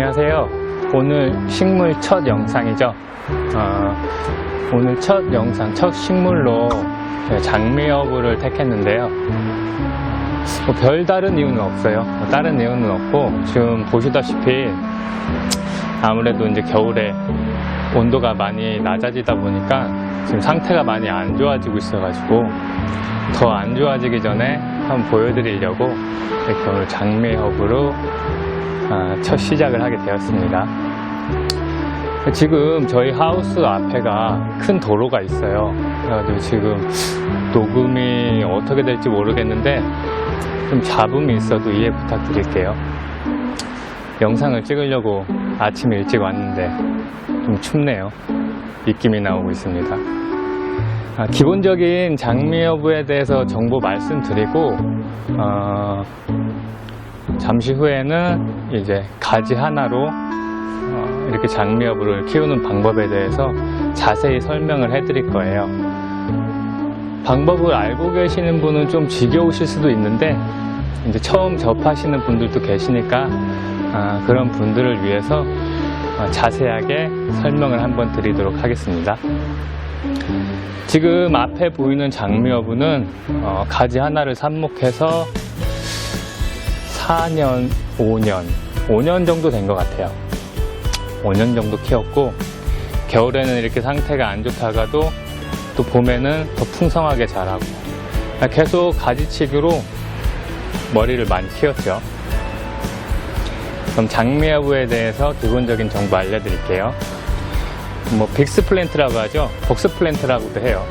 안녕하세요. 오늘 식물 첫 영상이죠. 오늘 첫 영상, 첫 식물로 장미여부를 택했는데요. 별다른 이유는 없어요. 다른 이유는 없고, 지금 보시다시피 아무래도 이제 겨울에 온도가 많이 낮아지다 보니까 지금 상태가 많이 안 좋아지고 있어가지고 더 안 좋아지기 전에 한번 보여드리려고 이렇게 오늘 장미허브로 첫 시작을 하게 되었습니다. 지금 저희 하우스 앞에가 큰 도로가 있어요. 그래가지고 지금 녹음이 어떻게 될지 모르겠는데 좀 잡음이 있어도 이해 부탁드릴게요. 영상을 찍으려고 아침 일찍 왔는데 좀 춥네요. 입김이 나오고 있습니다. 기본적인 장미여부에 대해서 정보 말씀드리고 잠시 후에는 이제 가지 하나로 이렇게 장미여부를 키우는 방법에 대해서 자세히 설명을 해드릴 거예요. 방법을 알고 계시는 분은 좀 지겨우실 수도 있는데 이제 처음 접하시는 분들도 계시니까 그런 분들을 위해서 자세하게 설명을 한번 드리도록 하겠습니다. 지금 앞에 보이는 장미여부는 가지 하나를 삽목해서 4년, 5년 정도 된 것 같아요. 5년 정도 키웠고, 겨울에는 이렇게 상태가 안 좋다가도 또 봄에는 더 풍성하게 자라고, 계속 가지치기로 머리를 많이 키웠죠. 그럼 장미여부에 대해서 기본적인 정보 알려드릴게요. 빅스 플랜트라고 하죠. 벅스 플랜트라고도 해요.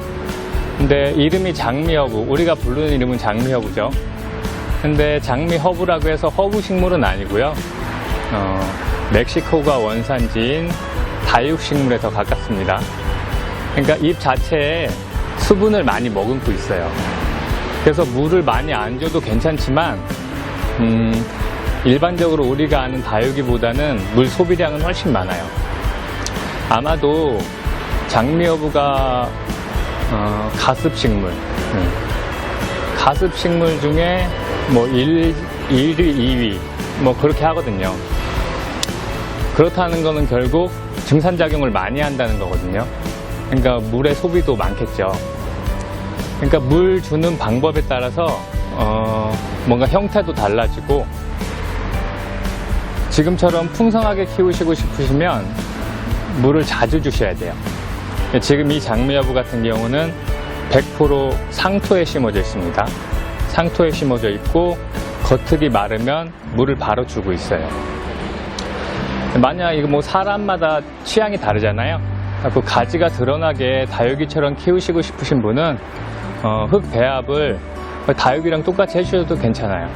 근데 이름이 장미여부, 우리가 부르는 이름은 장미여부죠. 근데 장미허브라고 해서 허브 식물은 아니고요. 멕시코가 원산지인 다육식물에 더 가깝습니다. 그러니까 잎 자체에 수분을 많이 머금고 있어요. 그래서 물을 많이 안 줘도 괜찮지만 일반적으로 우리가 아는 다육이보다는 물 소비량은 훨씬 많아요. 아마도 장미여부가 가습식물, 가습식물 중에 1위, 2위 그렇게 하거든요. 그렇다는 거는 결국 증산작용을 많이 한다는 거거든요. 그러니까 물의 소비도 많겠죠. 그러니까 물 주는 방법에 따라서 뭔가 형태도 달라지고, 지금처럼 풍성하게 키우시고 싶으시면 물을 자주 주셔야 돼요. 지금 이 장미여부 같은 경우는 100% 상토에 심어져 있습니다. 상토에 심어져 있고 겉흙이 마르면 물을 바로 주고 있어요. 만약 이거 사람마다 취향이 다르잖아요. 그 가지가 드러나게 다육이처럼 키우시고 싶으신 분은 흙 배합을 다육이랑 똑같이 해주셔도 괜찮아요.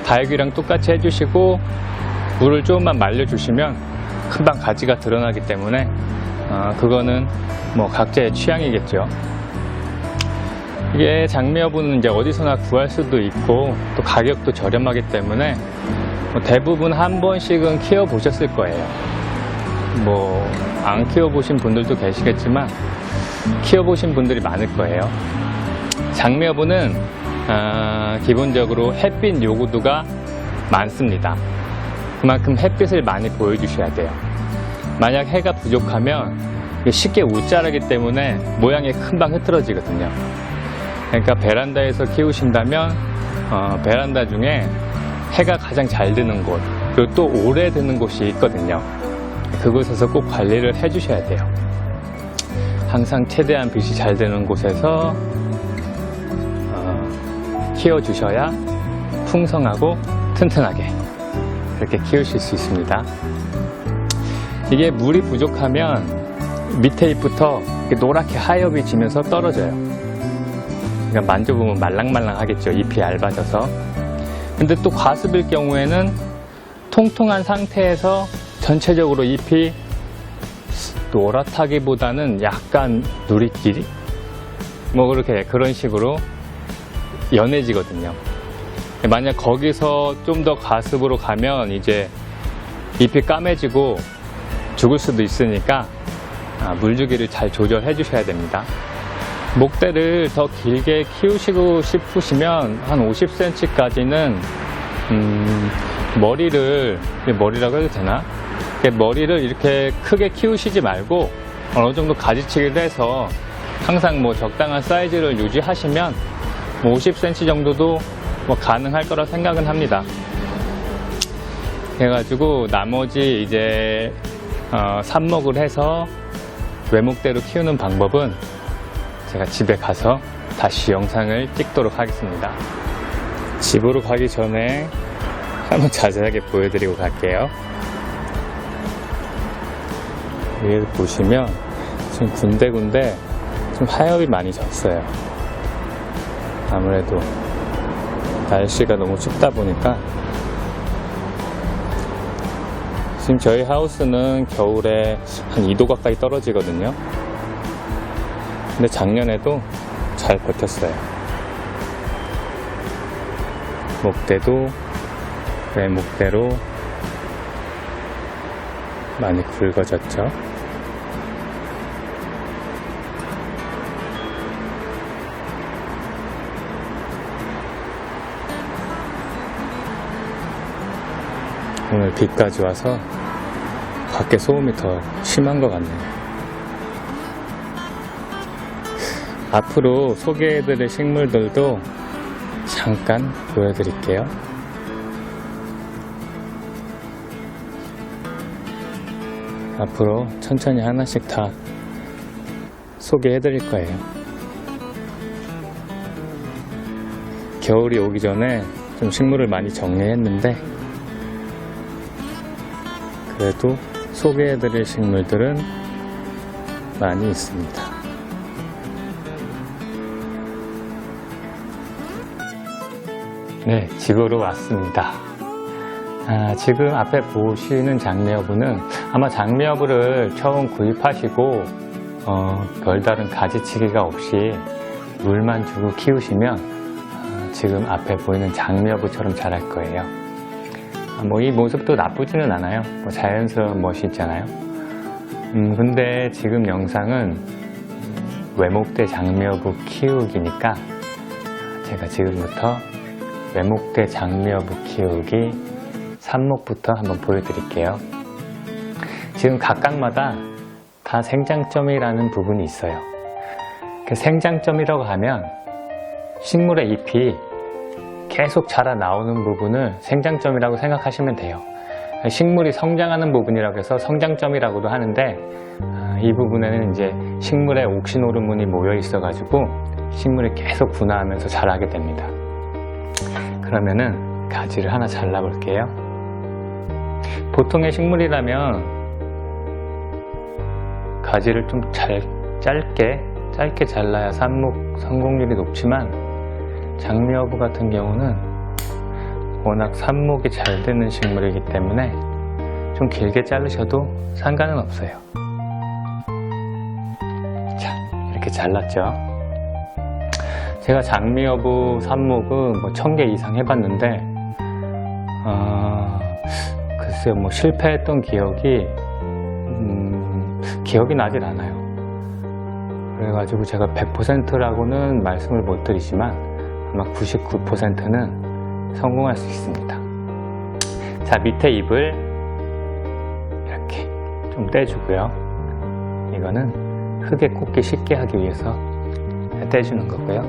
다육이랑 똑같이 해주시고 물을 조금만 말려주시면 금방 가지가 드러나기 때문에 그거는 각자의 취향이겠죠. 이게 장미여부는 이제 어디서나 구할 수도 있고 또 가격도 저렴하기 때문에 대부분 한 번씩은 키워보셨을 거예요. 안 키워보신 분들도 계시겠지만 키워보신 분들이 많을 거예요. 장미여부는 기본적으로 햇빛 요구도가 많습니다. 그만큼 햇빛을 많이 보여주셔야 돼요. 만약 해가 부족하면 쉽게 웃자라기 때문에 모양이 금방 흐트러지거든요. 그러니까 베란다에서 키우신다면 베란다 중에 해가 가장 잘 드는 곳, 그리고 또 오래 드는 곳이 있거든요. 그곳에서 꼭 관리를 해주셔야 돼요. 항상 최대한 빛이 잘 드는 곳에서 키워주셔야 풍성하고 튼튼하게 그렇게 키우실 수 있습니다. 이게 물이 부족하면 밑에 잎부터 노랗게 하엽이 지면서 떨어져요. 그러니까 만져보면 말랑말랑 하겠죠. 잎이 얇아져서. 근데 또 과습일 경우에는 통통한 상태에서 전체적으로 잎이 노랗다기보다는 약간 누리끼리? 그런 식으로 연해지거든요. 만약 거기서 좀 더 과습으로 가면 이제 잎이 까매지고 죽을 수도 있으니까 물주기를 잘 조절해 주셔야 됩니다. 목대를 더 길게 키우시고 싶으시면 한 50cm까지는 머리라고 해도 되나? 머리를 이렇게 크게 키우시지 말고 어느 정도 가지치기를 해서 항상 뭐 적당한 사이즈를 유지하시면 뭐 50cm 정도도 뭐 가능할 거라 생각은 합니다. 그래가지고 나머지 이제 삽목을 해서 외목대로 키우는 방법은 제가 집에 가서 다시 영상을 찍도록 하겠습니다. 집으로 가기 전에 한번 자세하게 보여드리고 갈게요. 위에 보시면 지금 군데군데 좀 하엽이 많이 졌어요. 아무래도 날씨가 너무 춥다 보니까. 지금 저희 하우스는 겨울에 한 2도 가까이 떨어지거든요. 근데 작년에도 잘 버텼어요. 목대도 외목대로 많이 굵어졌죠. 오늘 비까지 와서 밖에 소음이 더 심한 것 같네요. 앞으로 소개해드릴 식물들도 잠깐 보여드릴게요. 앞으로 천천히 하나씩 다 소개해드릴 거예요. 겨울이 오기 전에 좀 식물을 많이 정리했는데 그래도 소개해드릴 식물들은 많이 있습니다. 네, 집으로 왔습니다. 지금 앞에 보시는 장미여부는 아마 장미여부를 처음 구입하시고 별다른 가지치기가 없이 물만 주고 키우시면 지금 앞에 보이는 장미여부처럼 자랄 거예요. 뭐 이 모습도 나쁘지는 않아요. 뭐 자연스러운 멋이 있잖아요. 근데 지금 영상은 외목대 장미여부 키우기니까 제가 지금부터 외목대 장미여부 키우기 삽목부터 한번 보여드릴게요. 지금 각각마다 다 생장점이라는 부분이 있어요. 그 생장점이라고 하면 식물의 잎이 계속 자라 나오는 부분을 생장점이라고 생각하시면 돼요. 식물이 성장하는 부분이라고 해서 성장점이라고도 하는데 이 부분에는 이제 식물의 옥신 호르몬이 모여 있어 가지고 식물이 계속 분화하면서 자라게 됩니다. 그러면은 가지를 하나 잘라 볼게요. 보통의 식물이라면 가지를 좀 짧게 잘라야 삽목 성공률이 높지만 장미여부 같은 경우는 워낙 삽목이 잘 되는 식물이기 때문에 좀 길게 자르셔도 상관은 없어요. 자, 이렇게 잘랐죠. 제가 장미여부 삽목은 뭐 1000개 이상 해봤는데 글쎄요, 뭐 실패했던 기억이 나질 않아요. 그래가지고 제가 100%라고는 말씀을 못 드리지만 아마 99%는 성공할 수 있습니다. 자, 밑에 잎을 이렇게 좀 떼주고요. 이거는 흙에 꽂기 쉽게 하기 위해서 떼주는 거고요.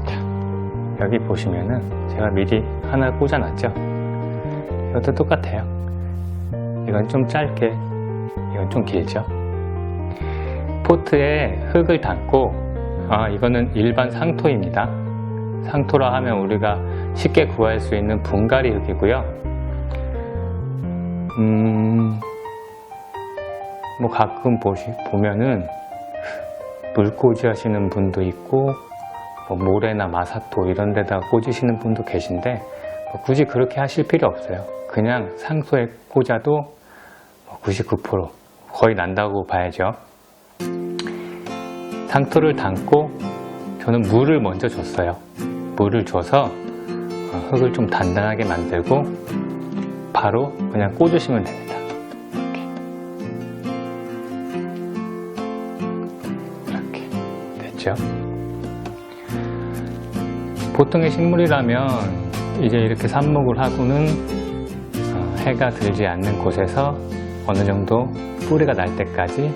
자, 여기 보시면은 제가 미리 하나 꽂아놨죠. 이것도 똑같아요. 이건 좀 짧게, 이건 좀 길죠. 포트에 흙을 담고, 이거는 일반 상토입니다. 상토라 하면 우리가 쉽게 구할 수 있는 분갈이 흙이고요. 뭐 가끔 보면은 물꽂이 하시는 분도 있고, 뭐 모래나 마사토 이런 데다 꽂으시는 분도 계신데, 뭐 굳이 그렇게 하실 필요 없어요. 그냥 상토에 꽂아도 99% 거의 난다고 봐야죠. 상토를 담고 저는 물을 먼저 줬어요. 물을 줘서 흙을 좀 단단하게 만들고 바로 그냥 꽂으시면 됩니다. 이렇게 됐죠. 보통의 식물이라면 이제 이렇게 삽목을 하고는 해가 들지 않는 곳에서 어느 정도 뿌리가 날 때까지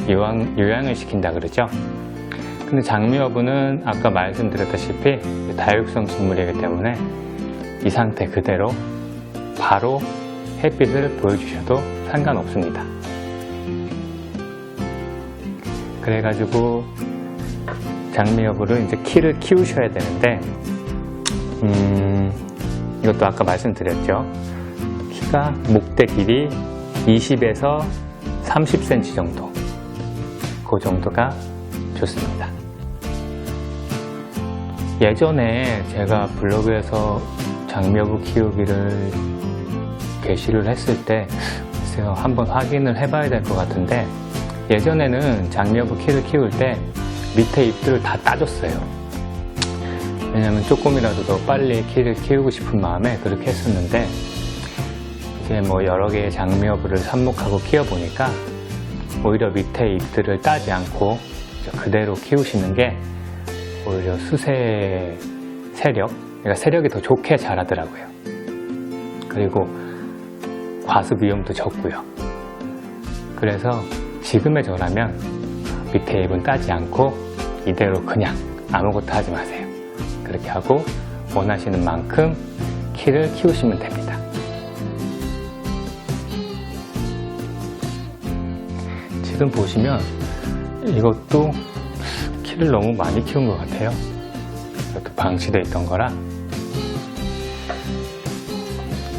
요양을 시킨다 그러죠. 근데 장미여부는 아까 말씀드렸다시피 다육성 식물이기 때문에 이 상태 그대로 바로 햇빛을 보여주셔도 상관없습니다. 그래가지고 장미여부를 이제 키를 키우셔야 되는데 이것도 아까 말씀드렸죠. 키가 목대 길이 20에서 30cm 정도, 그 정도가 좋습니다. 예전에 제가 블로그에서 장미여부 키우기를 게시를 했을 때 글쎄요, 한번 확인을 해봐야 될 것 같은데, 예전에는 장미여부 키를 키울 때 밑에 잎들을 다 따줬어요. 왜냐면 조금이라도 더 빨리 키를 키우고 싶은 마음에 그렇게 했었는데, 이제 뭐 여러 개의 장미여부를 삽목하고 키워보니까 오히려 밑에 잎들을 따지 않고 그대로 키우시는 게 오히려 수세 세력, 그러니까 세력이 더 좋게 자라더라고요. 그리고 과습 위험도 적고요. 그래서 지금의 저라면 밑에 잎은 따지 않고 이대로 그냥 아무것도 하지 마세요. 그렇게 하고 원하시는 만큼 키를 키우시면 됩니다. 지금 보시면 이것도 키를 너무 많이 키운 것 같아요. 이것도 방치되어 있던 거라.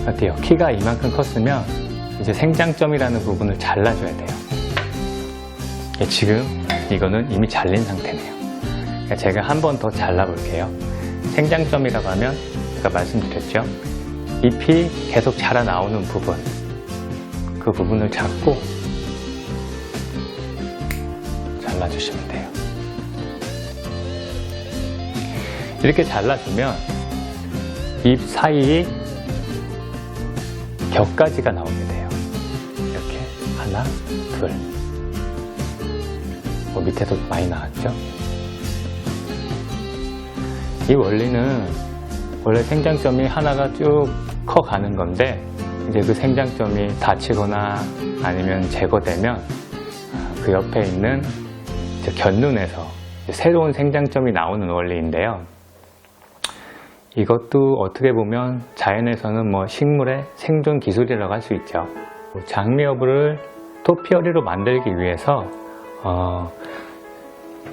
어때요? 키가 이만큼 컸으면 이제 생장점이라는 부분을 잘라줘야 돼요. 지금 이거는 이미 잘린 상태네요. 그러니까 제가 한 번 더 잘라볼게요. 생장점이라고 하면 제가 말씀드렸죠. 잎이 계속 자라나오는 부분, 그 부분을 잡고 잘라주시면 돼요. 이렇게 잘라주면 잎 사이에 겹가지가 나오게 돼요. 이렇게 하나, 둘. 밑에도 많이 나왔죠? 이 원리는 원래 생장점이 하나가 쭉 커가는 건데, 이제 그 생장점이 다치거나 아니면 제거되면 그 옆에 있는 견눈에서 새로운 생장점이 나오는 원리인데요. 이것도 어떻게 보면 자연에서는 뭐 식물의 생존 기술이라고 할 수 있죠. 장미여부를 토피어리로 만들기 위해서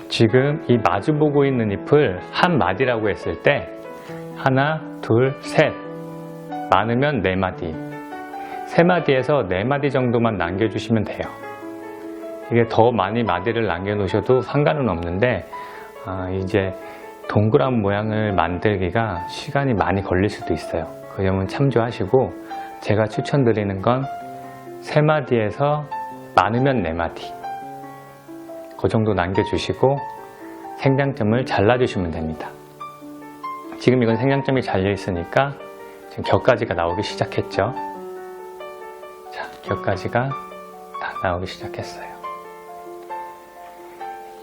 지금 이 마주보고 있는 잎을 한 마디라고 했을 때 하나, 둘, 셋, 많으면 네 마디, 세 마디에서 네 마디 정도만 남겨주시면 돼요. 이게 더 많이 마디를 남겨놓으셔도 상관은 없는데 이제 동그란 모양을 만들기가 시간이 많이 걸릴 수도 있어요. 그 점은 참조하시고, 제가 추천드리는 건 세 마디에서 많으면 네 마디, 그 정도 남겨주시고 생장점을 잘라주시면 됩니다. 지금 이건 생장점이 잘려 있으니까 지금 겹가지가 나오기 시작했죠. 자, 겹가지가 다 나오기 시작했어요.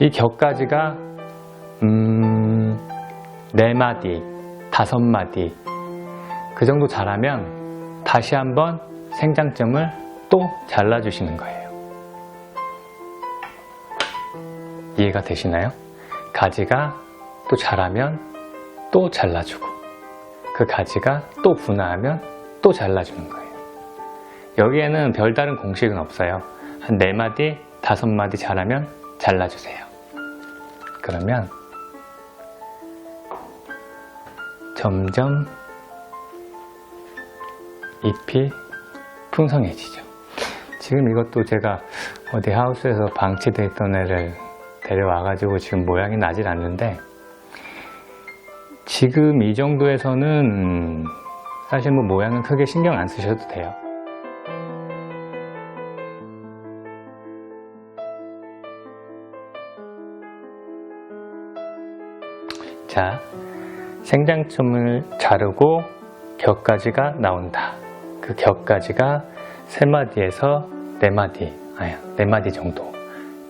이 겹가지가 4마디, 5마디 그 정도 자라면 다시 한번 생장점을 또 잘라주시는 거예요. 이해가 되시나요? 가지가 또 자라면 또 잘라주고, 그 가지가 또 분화하면 또 잘라주는 거예요. 여기에는 별다른 공식은 없어요. 한 4마디, 5마디 자라면 잘라주세요. 그러면 점점 잎이 풍성해지죠. 지금 이것도 제가 어디 하우스에서 방치되어 있던 애를 데려와가지고 지금 모양이 나질 않는데, 지금 이 정도에서는 사실 뭐 모양은 크게 신경 안 쓰셔도 돼요. 자, 생장점을 자르고 겹가지가 나온다. 그 겹가지가 3마디에서 4마디, 4마디 정도.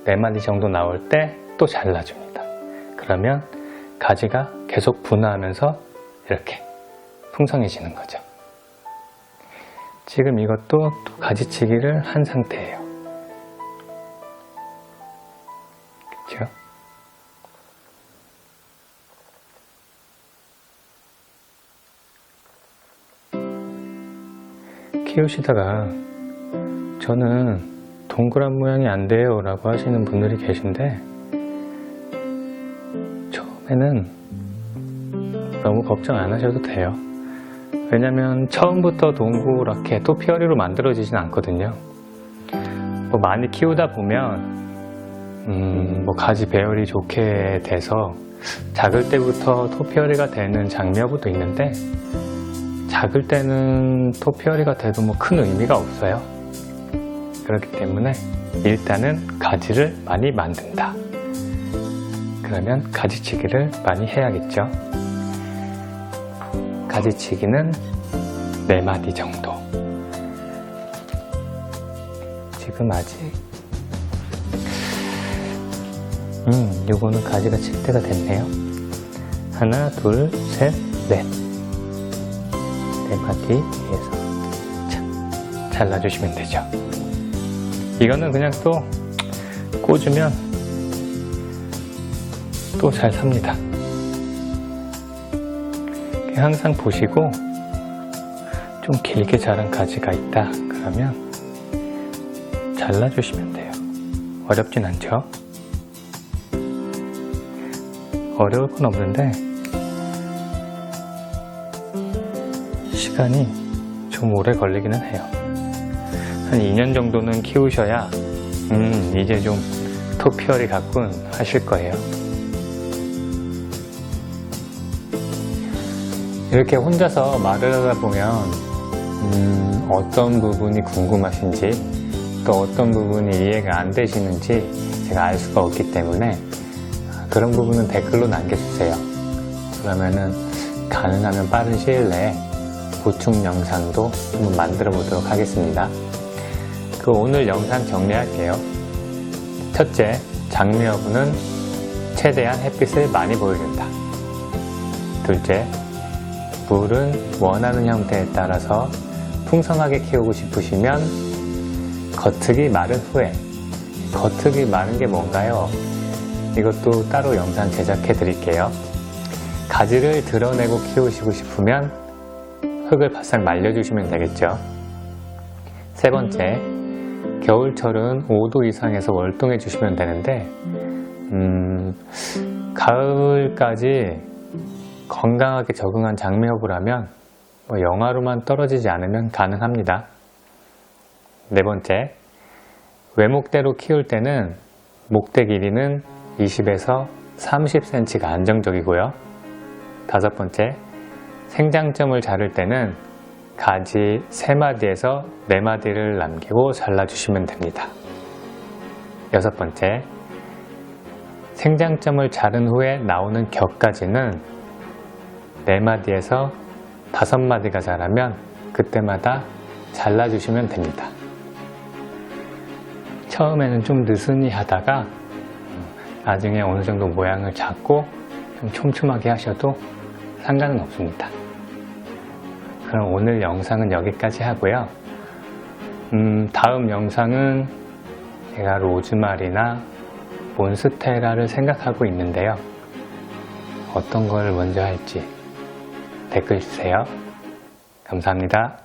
4마디 정도 나올 때 또 잘라줍니다. 그러면 가지가 계속 분화하면서 이렇게 풍성해지는 거죠. 지금 이것도 또 가지치기를 한 상태예요. 그렇죠? 키우시다가 저는 동그란 모양이 안 돼요 라고 하시는 분들이 계신데, 처음에는 너무 걱정 안 하셔도 돼요. 왜냐면 처음부터 동그랗게 토피어리로 만들어지진 않거든요. 뭐 많이 키우다 보면 가지 배열이 좋게 돼서 작을 때부터 토피어리가 되는 장미여부도 있는데, 작을 때는 토피어리가 돼도 뭐 큰 의미가 없어요. 그렇기 때문에 일단은 가지를 많이 만든다. 그러면 가지치기를 많이 해야겠죠. 가지치기는 4마디 정도. 지금 아직 요거는 가지가 칠 때가 됐네요. 하나, 둘, 셋, 넷. 4마디 위에서 잘라주시면 되죠. 이거는 그냥 또 꽂으면 또 잘 삽니다. 항상 보시고 좀 길게 자란 가지가 있다 그러면 잘라주시면 돼요. 어렵진 않죠? 어려울 건 없는데 시간이 좀 오래 걸리기는 해요. 한 2년 정도는 키우셔야 이제 좀 토피어리 같군 하실 거예요. 이렇게 혼자서 말을 하다 보면 어떤 부분이 궁금하신지 또 어떤 부분이 이해가 안 되시는지 제가 알 수가 없기 때문에 그런 부분은 댓글로 남겨주세요. 그러면은 가능하면 빠른 시일 내에 보충 영상도 한번 만들어 보도록 하겠습니다. 오늘 영상 정리할게요. 첫째, 장미여부는 최대한 햇빛을 많이 보여준다. 둘째, 물은 원하는 형태에 따라서 풍성하게 키우고 싶으시면 겉흙이 마른 후에, 겉흙이 마른 게 뭔가요? 이것도 따로 영상 제작해 드릴게요. 가지를 드러내고 키우시고 싶으면 흙을 바싹 말려주시면 되겠죠. 세 번째, 겨울철은 5도 이상에서 월동해 주시면 되는데 가을까지 건강하게 적응한 장미여부라면 영하로만 떨어지지 않으면 가능합니다. 네 번째, 외목대로 키울 때는 목대 길이는 20에서 30cm가 안정적이고요. 다섯 번째, 생장점을 자를 때는 가지 3마디에서 4마디를 남기고 잘라주시면 됩니다. 여섯 번째, 생장점을 자른 후에 나오는 격가지는 4마디에서 5마디가 자라면 그때마다 잘라주시면 됩니다. 처음에는 좀 느슨히 하다가 나중에 어느 정도 모양을 잡고 좀 촘촘하게 하셔도 상관은 없습니다. 그럼 오늘 영상은 여기까지 하고요. 다음 영상은 제가 로즈마리나 몬스테라를 생각하고 있는데요. 어떤 걸 먼저 할지 댓글 주세요. 감사합니다.